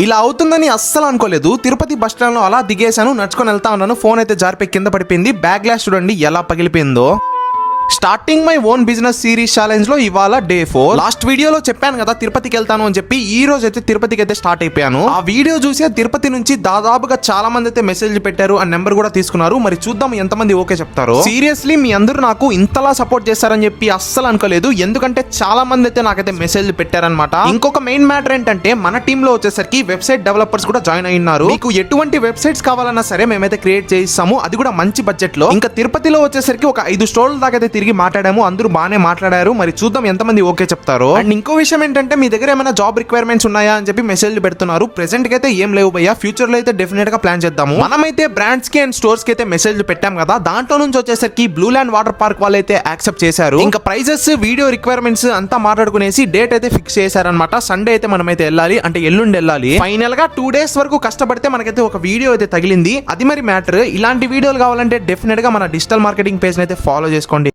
ఇలా అవుతుందని అస్సలు అనుకోలేదు. తిరుపతి బస్ స్టాండ్ లో అలా దిగేశాను, నడుచుకొని వెళ్తా ఉన్నాను. ఫోన్ అయితే జారిపోయి కింద పడిపోయింది. బ్యాక్ గ్లాస్ చూడండి ఎలా పగిలిపోయిందో. Starting my own business series challenge లో ఇవాళ డే 4. లాస్ట్ వీడియోలో చెప్పాను కదా తిరుపతికి వెళ్తాను అని చెప్పి. ఈ రోజు అయితే తిరుపతికి అయితే స్టార్ట్ అయిపోయాను. ఆ వీడియో చూసి తిరుపతి నుంచి దాదాపుగా చాలా మంది అయితే మెసేజ్ పెట్టారు, ఆ నెంబర్ కూడా తీసుకున్నారు. మరి చూద్దాం ఎంతమంది ఓకే చెప్తారు. సీరియస్లీ మీ అందరూ నాకు ఇంతలా సపోర్ట్ చేస్తారని చెప్పి అస్సలు అనుకోలేదు. ఎందుకంటే చాలా మంది అయితే నాకైతే మెసేజ్ పెట్టారనమాట. ఇంకొక మెయిన్ మ్యాటర్ ఏంటంటే మన టీమ్ లో వచ్చేసరికి వెబ్సైట్ డెవలపర్స్ కూడా జాయిన్ అయినారు. మీకు ఎటువంటి వెబ్సైట్స్ కావాలన్నా సరే మేమైతే క్రియేట్ చేయిస్తాము, అది కూడా మంచి బడ్జెట్ లో. ఇంకా తిరుపతిలో వచ్చేసరికి ఒక 5 స్టోర్ల దాకా అయితే తిరిగి మాట్లాడాము. అందరూ బాగానే మాట్లాడారు. మరి చూద్దాం ఎంతమంది ఓకే చెప్తారు. అండ్ ఇంకో విషయం ఏంటంటే మీ దగ్గర ఏమైనా జాబ్ రిక్వైర్మెంట్స్ ఉన్నాయా అని చెప్పి మెసేజ్ పెడుతున్నారు. ప్రెసెంట్ కి అయితే ఏం లేవు భయ్యా, ఫ్యూచర్ లో అయితే డెఫినెట్ గా ప్లాన్ చేద్దాము. మనమైతే బ్రాండ్స్ కి అండ్ స్టోర్స్ కి అయితే మెసేజ్ పెట్టాం కదా, దాంట్లో నుంచి వచ్చేసరికి బ్లూ ల్యాండ్ వాటర్ పార్క్ వాళ్ళు అయితే యాక్సెప్ట్ చేశారు. ఇంకా ప్రైజెస్, వీడియో రిక్వైర్మెంట్స్ అంతా మాట్లాడుకునేసి డేట్ అయితే ఫిక్స్ చేశారనమాట. సండే అయితే మనమైతే వెళ్ళాలి, అంటే ఎల్లుండి వెళ్ళాలి. ఫైనల్ గా 2 days వరకు కష్టపడితే మనకైతే ఒక వీడియో అయితే తగిలింది. అది మరి మ్యాటర్. ఇలాంటి వీడియోలు కావాలంటే డెఫినెట్ గా మన డిజిటల్ మార్కెటింగ్ పేజ్ అయితే ఫాలో చేసుకోండి.